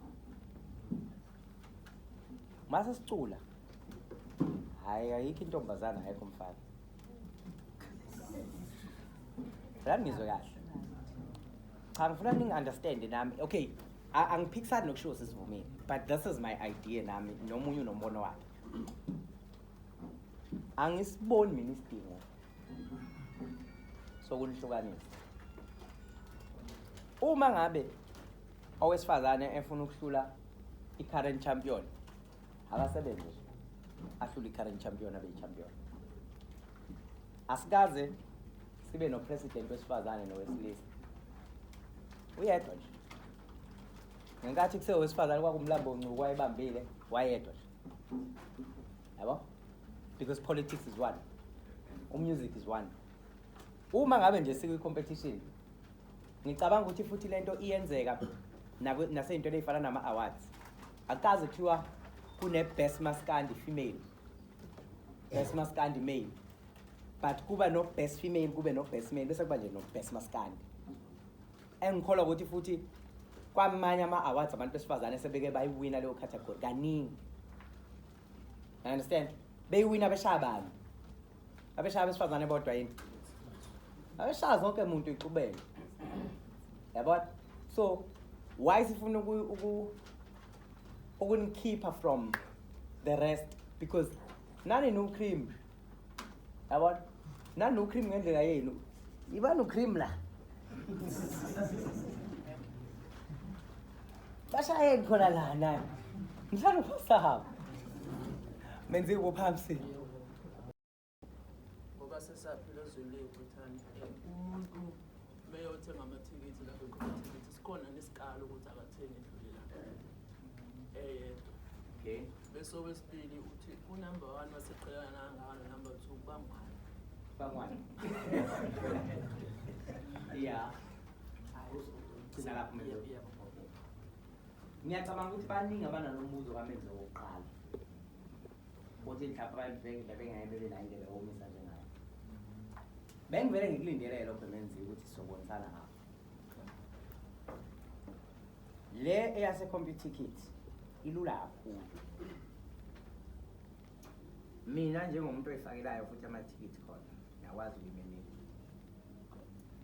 mase sicula hayi ayikho intombazana ayikho mfana ngizwe kahle cha ngifuna ningi-understand nami okay angiphikisani nokushiwo sesivumeni but this is my idea nami nomunye unombono wakhe angisiboni mina isidingo sokunihlukanisa uma ngabe owesifazane efuna ukuhlula i-current champion akasebenze ahlule i-current champion abe yi-champion asikaze sibe no-president wesifazane nowesilisa uyedwa nje ngenkathi kusewesifazane kwakumlambo ncuku wayebambile wayedwa nje yabo because politics is one music is one uma ngabe nje sikwi competition ngicabanga ukuthi futhi lento iyenzeka naseyintweni ezifana nama awards akaze kuthiwa kune best maskandi female best maskandi male but kuba no best female kube no best male bese kuba nje no best maskandi engikholwa ukuthi futhi kwamanye ama awards abantu besifazane sebeke bayiwina leyo category kaningi. I understand beyiwina beshabani abeshaya besifazane bodwa yini abeshaya zonke umuntu ixubene yabona. So why sifuna ukunikhipha from the rest because nani no cream yabona nani no cream ngendlela yenu iba no cream la bashayeni khona la nani ngihlala phasahaba menze ukuphamsi ngoba sesaphila ezweni ley'buthane umuntu meyothenga amathikithi lapho ekhomothikithi sikhona nesikalo ukuthi akathenge edlulela eyedwa. okay Bese owesibili uthi unumber 1 waseqhelana nangalo number 2 bangwane bangwane yeah sinalapho manje ngiyacabanga ukuthi baningi abanalombuzo kamenze wokuqala uthi mhlawumbe abantu bengayebele la indlela yomisa njengayo bengivele ngikulindelele lokho menziwe ukuthi sizobonisana ngapho le eyase computer kit ilula kakhulu mina njengomuntu oyifakelayo futhi amathikithi khona ngiyakwazi ukuyimenela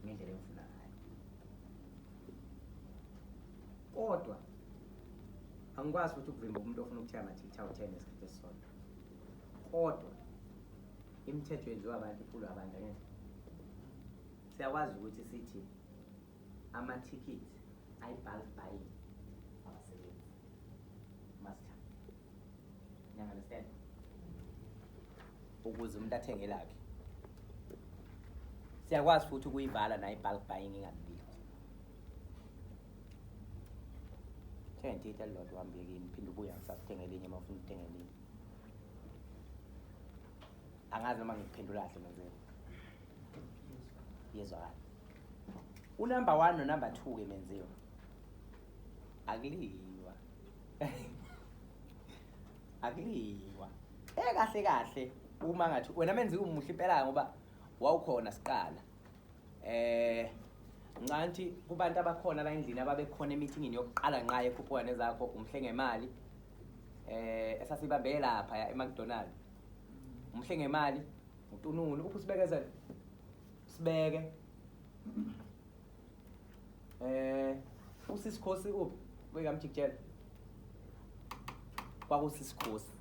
ngendlela engifuna ngayo kodwa angikwazi futhi ukuvimba umuntu ofuna ukuthenga amathikithi awu-10 ngesikhathi esisodwa kodwa imithetho yenziwa abantu iphulwa abantu angeke siyakwazi ukuthi sithi amathikithi ayi-bulk buying abasebenzi master ngiya-understand ukuze umuntu athenge lakhe siyakwazi futhi ukuyivala nayo i-bulk buying ingabili thenga ithikithi elilodwa uhambe kini phinde ubuya ngisakuthenga elinye uma ufuna ukuthenga elinye angazi noma ngikuphendula kahle menzela yezwakala unumber 1 nonumber 2 ke menziwa akuliwa akuliwa kahle kahle uma ngathi wena menziwa umuhle impela ngoba wawukhona siqala nganti kubantu abakhona la endlini ababekhona emeetingini yokuqala nqa yekhuphuka Nezakho umhlenge imali esasibambele lapha eMcDonald umhlenge imali utununu uphu sibekezela sibeke usisikhosi uphi wekamjikjela kwakusisikhosi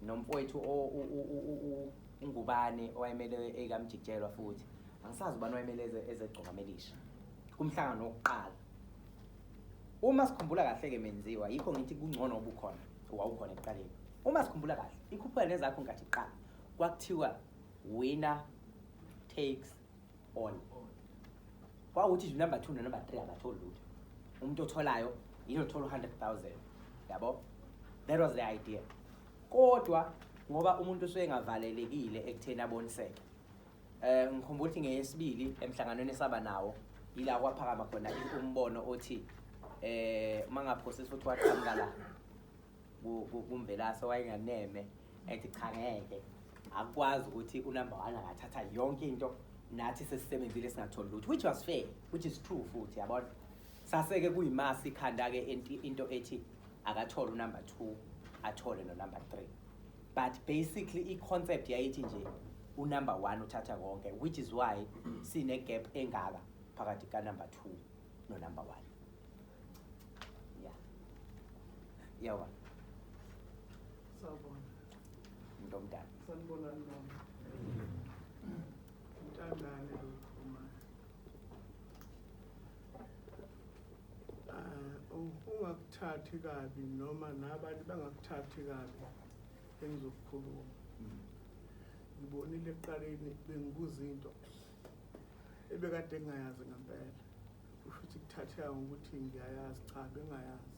nomfowethu ungubane owayemele ekamjikjelwa futhi angisazi ubani wayemele ezegcokamelisha kumhlangano wokuqala uma sikhumbula kahle ke menziwa yikho ngithi kungcono obukhona wawukhona ekuqaleni uma sikhumbula kahle ikhuphuka Nezakho ngathi iqala kwakuthiwa winner takes all kwawuthi number 2 number 3 abatholi lutho umuntu otholayo yilo othola 100,000 yabo that was the idea kodwa ngoba umuntu usengavalelekile ekutheni aboniseke ngikhumbula ukuthi ngeyesibili emhlanganweni esaba nawo ila kwaphakama khona umbono othi mangaphosisi futhi waqhamuka la kumvelase wayenganeme ethi cha ngeke akwazi ukuthi unumber 1 akathatha yonke into nathi sesisebenzile singatholi lutho which was fair which is true futhi yabona saseke kuyimasi ikhanda ke into ethi akathola unumber 2 athole no number 3 but basically i-concept yayithi nje unumber 1 uthatha konke which is why sine gap engaka phakathi ka number 2 no number 1 yawa Sawubona. umuntu omdala Sanibona nami. Ngithandane lokukhuluma. Ungakuthathi kabi noma nabantu bangakuthathi kabi engizokukhuluma. Ngibonile eqaleni bengibuza into ebekade ngingayazi ngempela. Kusho ukuthi kuthatheka ngokuthi ngiyayazi cha bengayazi.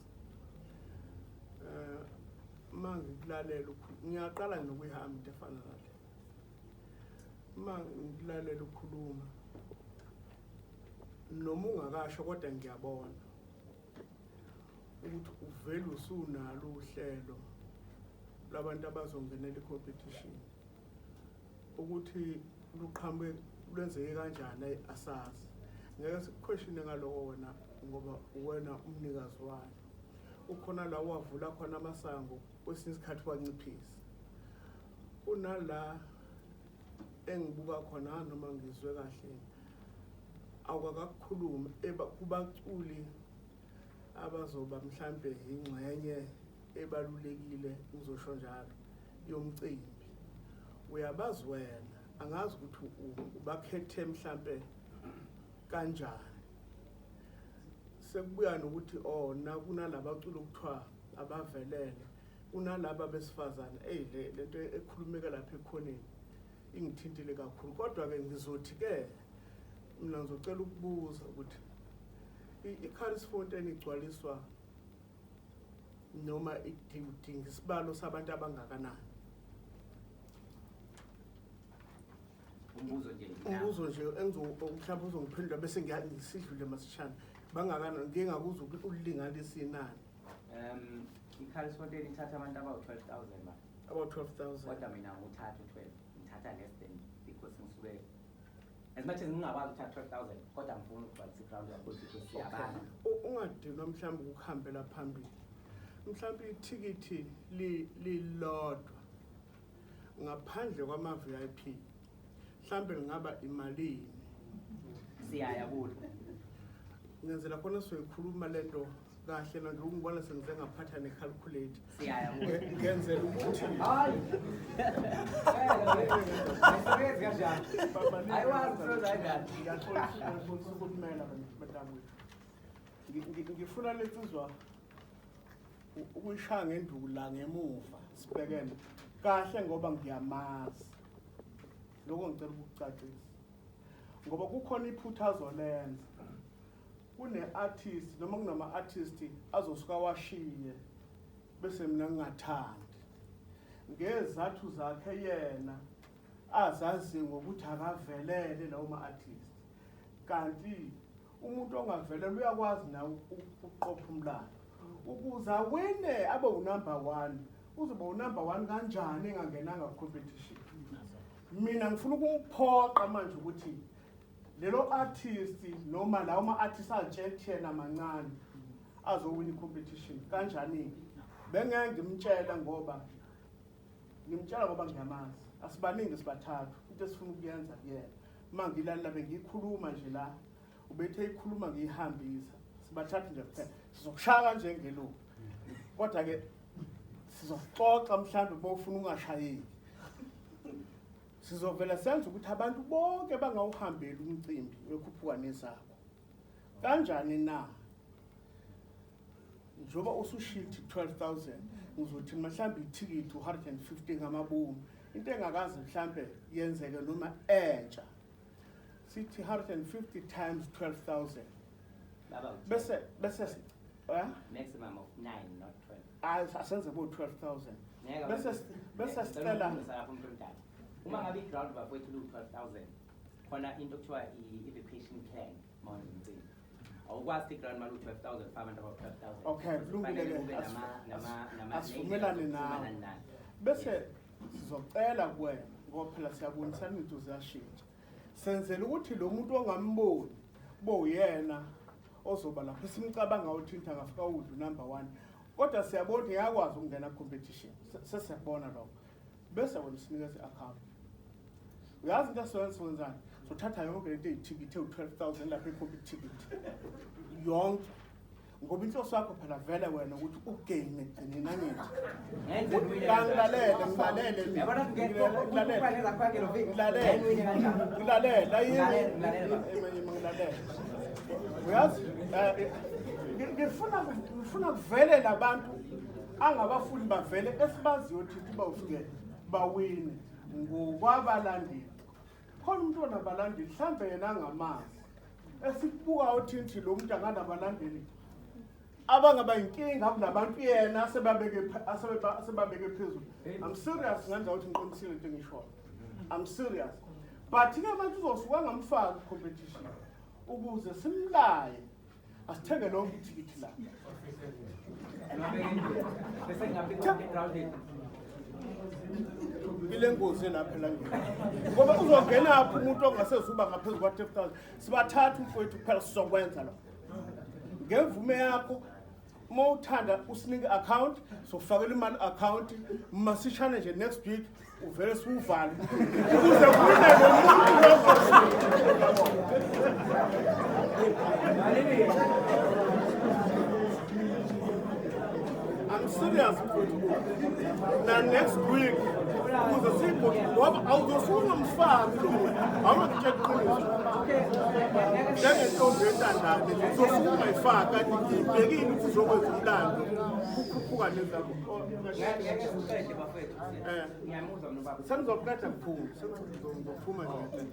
Mangikulalela ngiyaqala nokuyihamba into efana nale. uma ngilalela ukukhuluma noma ungakasho kodwa ngiyabona ukuthi uvela usunalo uhlelo labantu abazongenela i-competition ukuthi luqhamuke lwenzeke kanjani asazi ngeke sikuquestione ngaloko wena ngoba wena umnikazi wayo ukhona la wavula khona amasango kwesinye isikhathi wanciphisa kunala engibuka khona noma ngizwe kahle awukakakhuluma kubaculi abazoba mhlambe ingxenye ebalulekile ngizosho njalo yomcimbi uyabazi wena angazi ukuthi ubakhethe mhlambe kanjani sekubuya nokuthi na kunalaba baculi ukuthiwa abavelele kunalaba besifazane lento ekhulumeka lapha ekhoneni ingithintile kakhulu kodwa ke ngizothi ke mina ngizocela ukubuza ukuthi i-Caris Fontaine igcwaliswa noma idinga isibalo sabantu abangakanani umbuzo nje mhlawumbe uzongiphendula bese ngisidlule masishane bangakanani ngeke ngakuza ulilinganisa inani i-Caris Fontaine ithatha abantu abawu-12,000 ba about 12,000 kodwa mina nguthatha u-12 ngithatha less than because ngisuke as much as ngingakwazi ukuthatha 12,000 kodwa ngifuna ukugcwalisa i-crowd yakho because siyabana ungadinwa mhlawumbe ukuhambela phambili mhlawumbe ithikithi lilodwa ngaphandle kwama-VIP mhlawumbe lingaba imalini siyaya kulo ngenzela khona sizoyikhuluma lento kahle na nje ungibona sengize ngaphatha necalculate siyaya kulo ngenzela ukuthi hayi ayisebenzi kanjani ayiwazi sozayidani ngiyathola ukumela madam ngifuna letsizwa ukuyishaya ngendula ngemuva sibhekene kahle ngoba ngiyamazi lokho ngicela ukucacisa ngoba kukhona iphutha azolenza kune-artist noma kunama-artist azosuka washiye bese mina ngingathandi ngezathu zakhe yena azazi ngokuthi akavelele lawo ma-artist kanti umuntu ongavelele uyakwazi nawe ukuqopha umlando ukuze awine abe unumber 1 uzoba unumber 1 kanjani engangenanga competition mina ngifuna ukuphoqa manje ukuthi lelo artist noma lawo ma-artist atshethena amancane azowina i-competition kanjani bengeke ngimtshela ngoba ngiyamazi asibaningi sibathathu into esifuna ukuyenza kuyena uma ngilalela bengiyikhuluma nje la ubethe ikhuluma ngiyihambisa sibathathu nje kuphela sizokushaya kanje ngeloku kodwa-ke sizoxoxa mhlawumbe bofuna ungashayeki sizovela senza ukuthi abantu bonke bangawuhambeli umcimbi wekhuphuka Nezakho kanjani na njoba usushithi 12,000 ngizothi mhlawumbe ithikithi 150 ngamabomu into engakazi mhlawumbe yenzeke noma entsha sithi 150 times 12,000 bese maximum of 9 not 12 asenze bo 12,000 bese sicela uma ngabe i-ground bafowethu lu-12,000 khona into okuthiwa i-evacuation plan mawenzini awukwazi i-ground malu 12,000 abantu abawu-12,000 okay kulungile asivumelane nawe bese sizocela kuwena ngoba phela siyabonisana into ziyashintsha senzela ukuthi lo muntu ongamboni uyena ozoba lapho simcabanga uthinta ngafika udlu number 1 kodwa siyabona ngiyakwazi ukungena competition sesiyabona lokho bese wena sinikeze i-account uyazi into esizenzani sothatha yonke lento eyithikithi ewu-12,000 lapho i-competition yonke ngoba inhloso yakho phela vele wena ukuthi ugame egcineni angithi uyazi ngifuna kuvele labantu angabafuni bavele esibaziyo thithi bawufike bawine ngokwabalandeli khona umuntu onabalandeli mhlawumbe yena angamazi esibuka uthinthi lo muntu anganabalandeli abangaba inkinga kunabantu yena asebabeke phezulu I'm serious ngenza ukuthi ngiqinisile into engishoyo I'm serious but ke manje uzosuka ngamfaka competition ukuze simlaye asithenge lonke ithikithi la bese ngabe grounded ile ngozi lapha la ngoba uzongena apho umuntu ongasezuba ngaphezulu kwa 10000 sibathatha umfowethu kuphela sizokwenza lo ngemvume yakho mawuthanda usinike account sokufakela imali account masishane nje next week uvele siwuvale ukuze kune lo I'm serious na next week ukuze sipho ngoba awuzosuma mfaki lo awutshekha njengentombi entandane uzosuma ifaka ibhekile ukuthi uzokwenza umlando ukhuphuka nezakho ngeke uqede bafethu ngiyamuzwa nobaba sengizoqeda kuphuma sengizophuma nje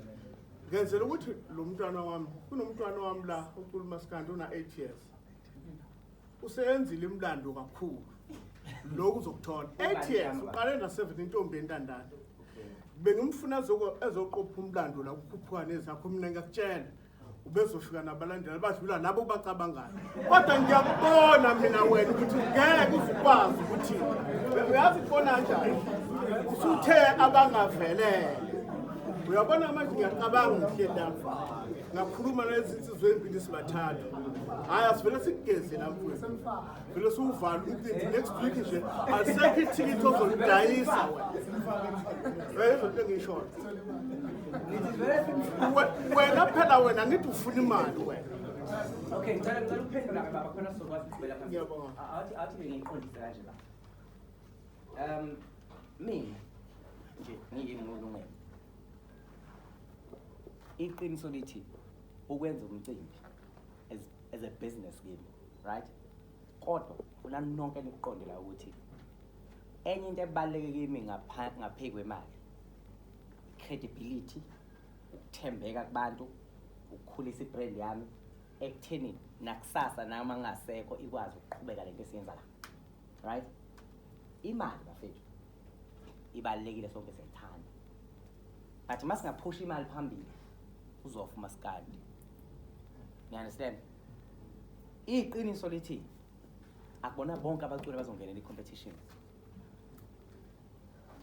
ngenzela ukuthi lo mntwana wami kunomntwana wami la ucula maskandi una 8 years useyenzile imlando kakhulu lokhu uzokuthola 8 years uqale na 7 intombi entandane bengimfuna ezoqopha umlando la ukukhuphuka nezakho mina ngiyakutshela ubezofika nabalandeli badlula labo bacabangayo kodwa ngiyakubona mina wena ukuthi ngeke uzukwazi ukuthi uyazi khona kanjani usuthe abangavelele uyabona manje ngiyacabanga ngihle lapha ngakhuluma lezinsizwe ezimbili sibathathu hayi asivele sikugeze la mfowethu vele siwuvala ukuthi next week nje alisekho ithikithi ozolidayisa wena izinto engisho wena phela wena ngithi ufuna imali wena okay ngicela uphendula baba khona sizokwazi ukuqhubela phambili ngiyabonga athi bengiqondise kanje la mina nje ngiyimuntu ngene iqiniso lithi ukwenza umcimbi as a business game right kodwa ufuna nonke niqondela ukuthi enye into ebaluleke kimi ngaphe kwemali credibility ukuthembeka kubantu ukukhulisa ibrand yami ekutheni nakusasa noma ngasekho ikwazi ukuqhubeka lento esiyenza la right imali bafethu ibalekile sonke siyayithanda but masingaphusha imali phambili uzofa maskandi you understand iqiniso lithi akubona bonke abaculi bazongenela icompetition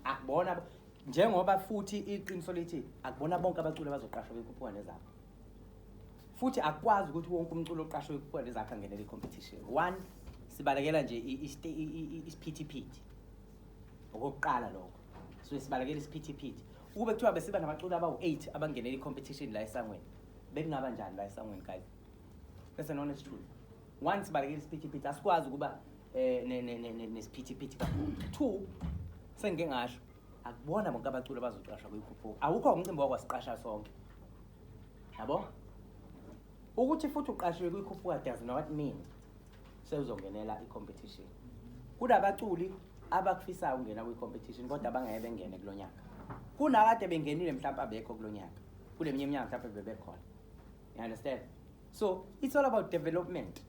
akubona njengoba futhi iqiniso lithi akubona bonke abaculi bazoqashwa bekhuphuka nezakho futhi akwazi ukuthi wonke umculo oqashwe bekhuphuka nezakho angenele icompetition one sibalekela nje isiphithiphithi okokuqala lokho so sibalekela isiphithiphithi ukube kuthiwa besiba nabaculi abawu8 abangenela icompetition la esangweni bekungaba njani la esangweni guys that's an honest truth once sibalekela isiphithiphithi asikwazi ukuba nesiphithiphithi kakhulu two sengike ngasho akubona bonke abaculi abazoqashwa kwikhuphuka awukho umcimbi wakwasiqasha sonke yabo ukuthi futhi uqashiwe kwikhuphuka does not mean sewuzongenela icompetition kunabaculi abakufisayo ukungena kwicompetition kodwa abangeke bengene kulonyaka kunakade bengenile mhlawumbe abekho kulonyaka kuleminye iminyaka mhlawumbe bebekhona you understand so it's all about development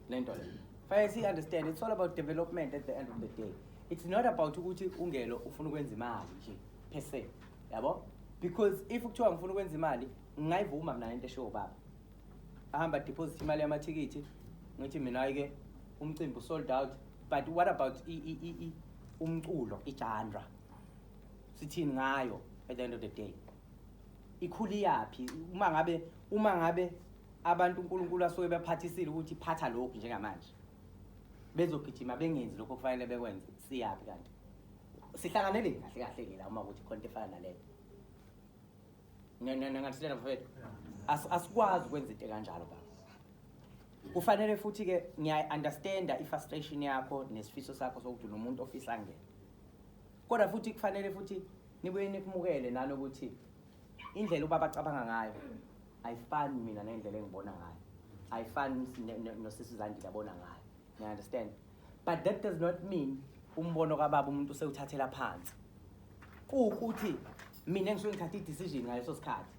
lento le fanele understand it's all about development at the end of the day it's not about ukuthi ungelo ufuna ukwenza imali nje per se yabo because if kuthiwa ngifuna ukwenza imali ngingayivuma mina lento esho baba ahamba deposit imali yamathikithi ngithi mina ke umcimbi sold out but what about umculo igenre sithini ngayo at the end of the day ikhuli yapi uma ngabe abantu uNkulunkulu asuke bephathisile ukuthi phatha lokhu njengamanje bezogijima bengenzi lokho kufanele bekwenze siyapi kanti sihlanganele kahle kahle ke la uma ukuthi konke efana naleyo ngingathina mfowethu asikwazi ukwenza into kanjalo baba kufanele futhi ke ngiya understanda ifrustration yakho nesifiso sakho sokuthi umuntu ofisa angene kodwa futhi kufanele futhi nibuye nikumukele nalokuthi indlela ubaba acabanga ngayo ayifani mina nendlela engibona ngayo ayifani nosisizandi labona ngayo you understand but that does not mean umbono kababa umuntu usewuthathela phansi ukuthi mina ngisuke ngithatha i-decision ngaleso sikhathi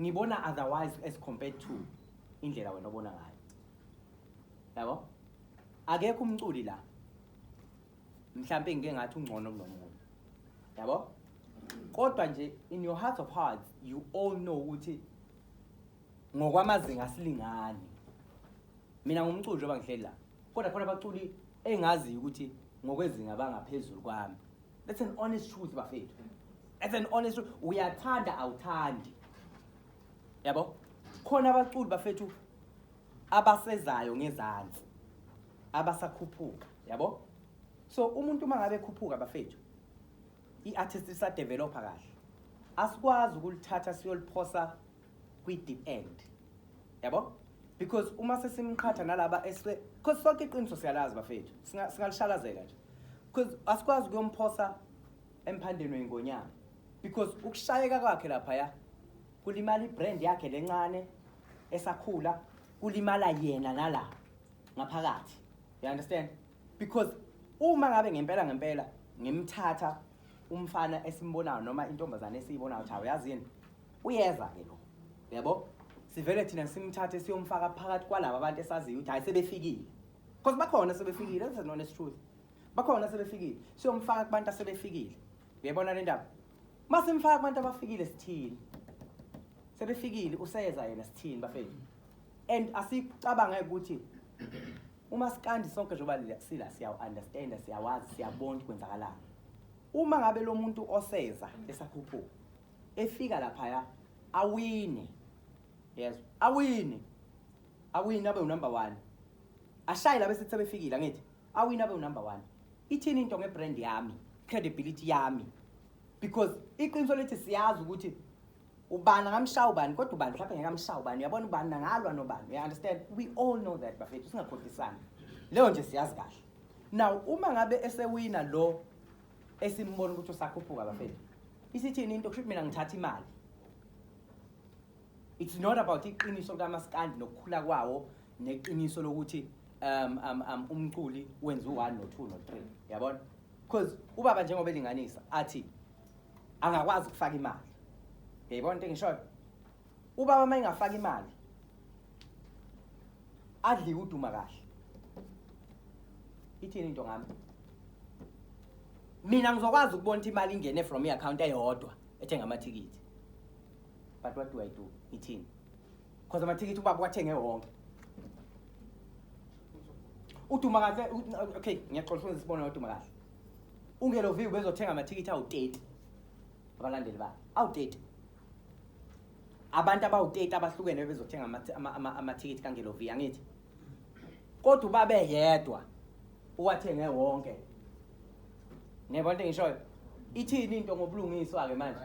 ngibona otherwise as compared to indlela wena obona ngayo yabo akekho umculi la mhlambe ngeke ngathi ungcono kunomuntu yabo Kodwa nje in your heart of hearts you all know ukuthi ngokwamazinga asilingani. Mina ngumculi njengoba ngihleli la. Kodwa khona abaculi engazi ukuthi ngokwezinga bangaphezulu kwami. That's an honest truth bafethu. That's an honest truth. Uyathanda awuthandi. Yabo? Khona abaculi bafethu abasezayo ngezansi. Abasakhuphuka, yabo? So umuntu mangabe ekhuphuka bafethu. I-artist isa developer kahle. Asikwazi ukulithatha siyoliphosa kwi-deep end. Yabo? Because uma sesimqhatha nalaba because sonke iqiniso siyalazi bafethu. Singalishakazeka nje. Because asikwazi ukuyomphosa emphandeni weingonyama. Because ukushayeka kwakhe lapha ya kulimala ibrand yakhe lencane esakhula, kulimala yena nala ngaphakathi. You understand? Because uma ngabe ngempela ngimthatha umfana esimbonayo noma intombazane esiyibonayo cha uyazi yini uyeza ke lo. Yabo? Sivele thina simthathe siyomfaka phakathi kwalabo abantu esaziyo ukuthi hayi sebefikile. Because bakhona sebefikile, that's an honest truth. Bakhona sebefikile. Siyomfaka kubantu asebefikile. Uyabona le ndaba? Mase mfaka kubantu abafikile sithini. Sebefikile useza yena sithini bafethu. And asicabanga ukuthi uma sikandi sonke njengoba sila siya understand, siyawazi, siyabona kwenzakalani. Uma ngabe lo muntu oseza esakhuphuka efika lapha ya awine. Yes, awine abe number 1. Ashayela bese sebefikile ngithi awine abe number 1. Ithini into ngebrand yami, credibility yami. Because iqiniso lethi siyazi ukuthi ubani ngamshaya ubani kodwa ubani mhlawumbe ngekamshaya ubani, uyabona ubani nangalwa nobani. You understand? We all know that bafethu singakhohlisana. Leyo nje siyazi kahle. Now uma ngabe esewina lo esimbona ukuthi usakhuphuka bafethu. Isithini into kusho mina ngithatha imali. It's not about iqiniso kaMaskandi nokukhula kwawo neqiniso lokuthi umculi wenza u1 no2 no3. Yabona? Because ubaba njengoba elinganisa athi angakwazi ukufaka imali. Uyayibona into engishoyo? Ubaba mayengafaka imali adli uduma kahle. Ithini into ngami? Mina ngizokwazi ukubona ukuthi imali ingene from i-account eyodwa ethenga amathikithi. But what do I do? Ithini? Because amathikithi ubaba wathenge wonke. Uduma kahle, okay, ngiyaxolisa Sbone uduma kahle. Ungeloviwe bezothenga amathikithi awu30. Abalandeli ba. Awu30. Abantu abawu30 abahlukene bezothenga amathikithi kangeloviwe angithi. Kodwa ubaba eyedwa uwathenge wonke. Nebona into engishoyo? Ithini into ngobulungiswa ke manje?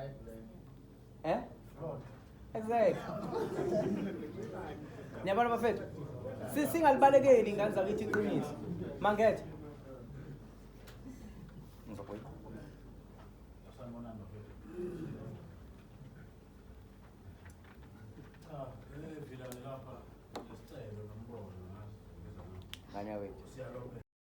Exactly. Niyabona bafethu? Singalibalekeli ingane zakithi iqiniso. Mangethe. Ngizobuya. Vila lapha isicelo nombono ngazo. Ngane wethu.